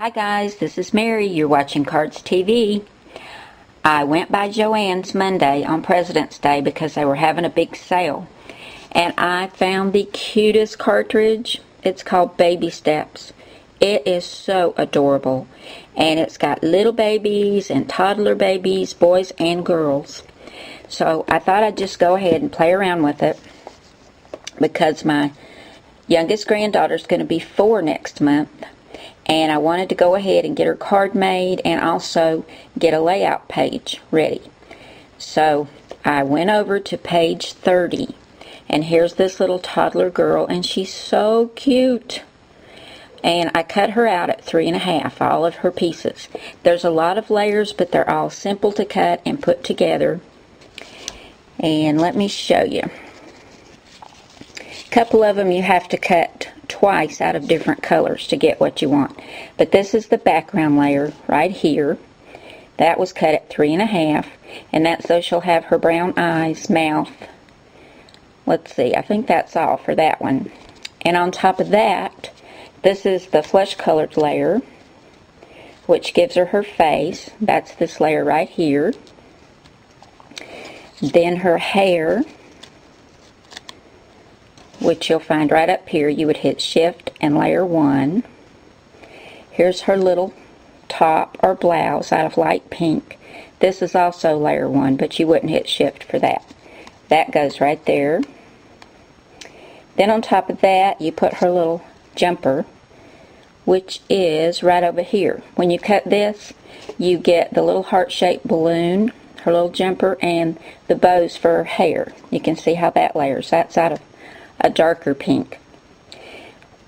Hi guys, this is Mary. You're watching Cards TV. I went by Joann's Monday on President's Day because they were having a big sale. And I found the cutest cartridge. It's called Baby Steps. It is so adorable. And it's got little babies and toddler babies, boys and girls. So I thought I'd just go ahead and play around with it because my youngest granddaughter's going to be 4 next month. And I wanted to go ahead and get her card made and also get a layout page ready. So I went over to page 30. And here's this little toddler girl, and she's so cute. And I cut her out at 3.5, all of her pieces. There's a lot of layers, but they're all simple to cut and put together. And let me show you. A couple of them you have to cut twice out of different colors to get what you want. But this is the background layer right here. That was cut at 3.5, and that's so she'll have her brown eyes, mouth. Let's see, I think that's all for that one. And on top of that, this is the flesh colored layer, which gives her her face. That's this layer right here. Then her hair, which you'll find right up here. You would hit shift and layer 1. Here's her little top or blouse out of light pink. This is also layer 1, but you wouldn't hit shift for that. That goes right there. Then on top of that, you put her little jumper, which is right over here. When you cut this, you get the little heart-shaped balloon, her little jumper, and the bows for her hair. You can see how that layers. That's out of a darker pink.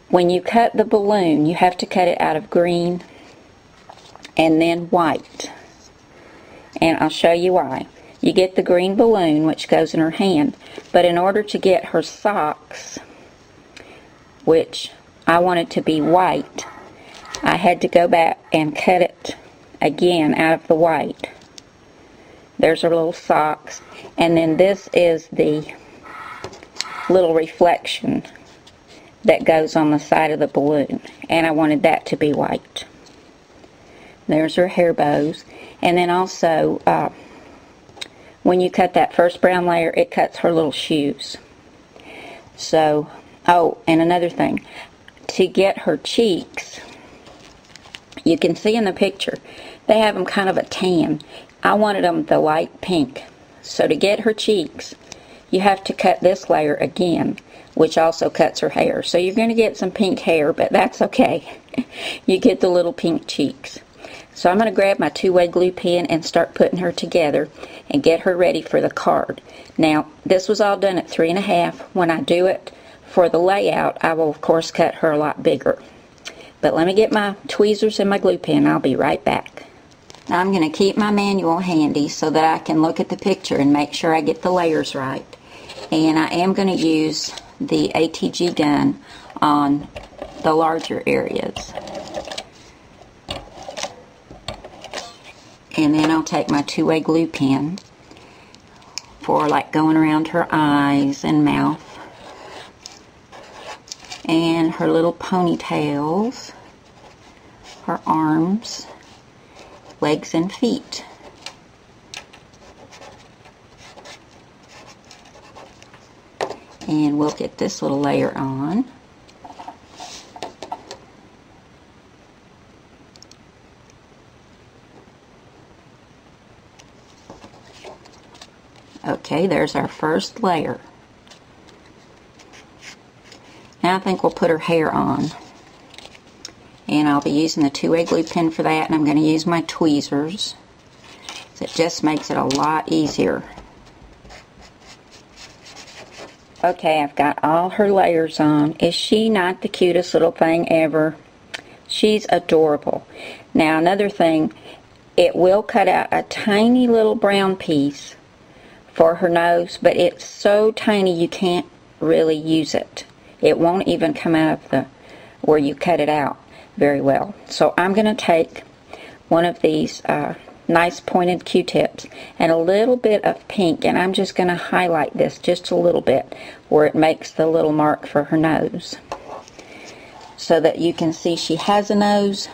When you cut the balloon, you have to cut it out of green and then white. And I'll show you why. You get the green balloon, which goes in her hand, but in order to get her socks, which I wanted to be white, I had to go back and cut it again out of the white. There's her little socks, and then this is the little reflection that goes on the side of the balloon, and I wanted that to be white. There's her hair bows, and then also when you cut that first brown layer, it cuts her little shoes. So, oh, and another thing, to get her cheeks, you can see in the picture they have them kind of a tan. I wanted them the light pink. So to get her cheeks, you have to cut this layer again, which also cuts her hair. So you're going to get some pink hair, but that's okay. You get the little pink cheeks. So I'm going to grab my 2-way glue pen and start putting her together and get her ready for the card. Now, this was all done at 3.5. When I do it for the layout, I will, of course, cut her a lot bigger. But let me get my tweezers and my glue pen. I'll be right back. Now I'm going to keep my manual handy so that I can look at the picture and make sure I get the layers right. And I am going to use the ATG gun on the larger areas. And then I'll take my 2-way glue pen for like going around her eyes and mouth and her little ponytails, her arms, legs and feet. And we'll get this little layer on. Okay, there's our first layer. Now I think we'll put her hair on. And I'll be using the 2-way glue pen for that, and I'm going to use my tweezers. It just makes it a lot easier. Okay, I've got all her layers on. Is she not the cutest little thing ever? She's adorable. Now another thing, it will cut out a tiny little brown piece for her nose, but it's so tiny you can't really use it. It won't even come out of the where you cut it out very well. So I'm going to take one of these nice pointed Q-tips and a little bit of pink, and I'm just going to highlight this just a little bit where it makes the little mark for her nose so that you can see she has a nose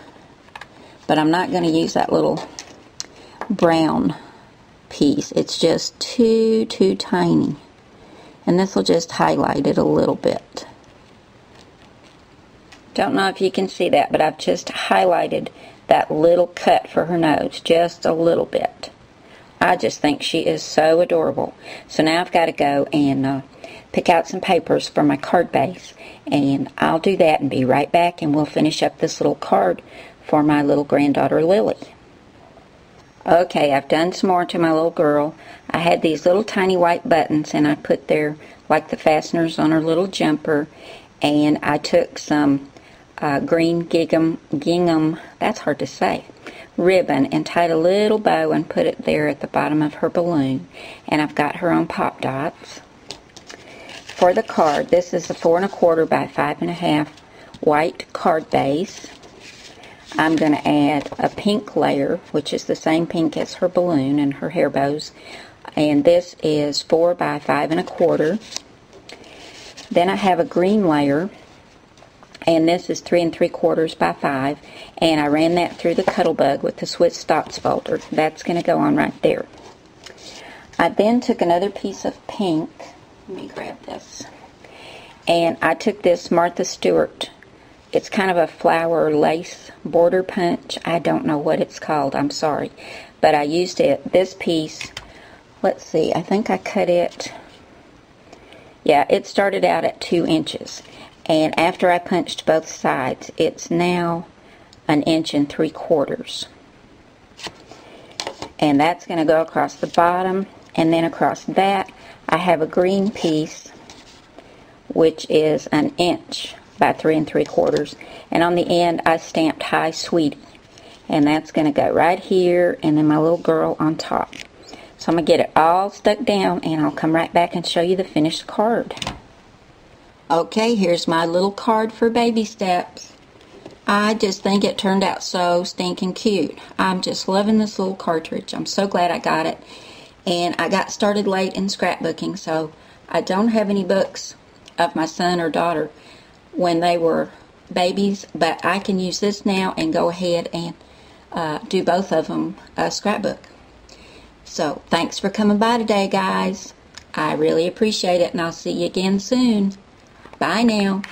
but I'm not going to use that little brown piece. It's just too tiny. And this will just highlight it a little bit. Don't know if you can see that, but I've just highlighted that little cut for her nose, just a little bit. I just think she is so adorable. So now I've got to go and pick out some papers for my card base, and I'll do that and be right back, and we'll finish up this little card for my little granddaughter Lily. Okay, I've done some more to my little girl. I had these little tiny white buttons, and I put there like the fasteners on her little jumper, and I took some green gingham, that's hard to say, ribbon, and tied a little bow and put it there at the bottom of her balloon. And I've got her on pop dots. For the card, this is a 4 1/4 by 5 1/2 white card base. I'm going to add a pink layer, which is the same pink as her balloon and her hair bows. And this is 4 by 5 1/4. Then I have a green layer, and this is 3 3/4 by 5, and I ran that through the Cuttlebug with the Swiss Dots folder. That's going to go on right there. I then took another piece of pink. Let me grab this. And I took this Martha Stewart. It's kind of a flower lace border punch. I don't know what it's called. I'm sorry. But I used it. This piece, let's see, I think I cut it. Yeah, it started out at 2 inches. And after I punched both sides, it's now 1 3/4 inches. And that's going to go across the bottom, and then across that I have a green piece, which is 1 inch by 3 3/4 inches. And on the end I stamped Hi Sweetie, and that's going to go right here, and then my little girl on top. So I'm going to get it all stuck down, and I'll come right back and show you the finished card. Okay, here's my little card for baby steps. I just think it turned out so stinking cute. I'm just loving this little cartridge. I'm so glad I got it. And I got started late in scrapbooking, so I don't have any books of my son or daughter when they were babies, but I can use this now and go ahead and do both of them scrapbook. So thanks for coming by today, guys. I really appreciate it, and I'll see you again soon. Bye now.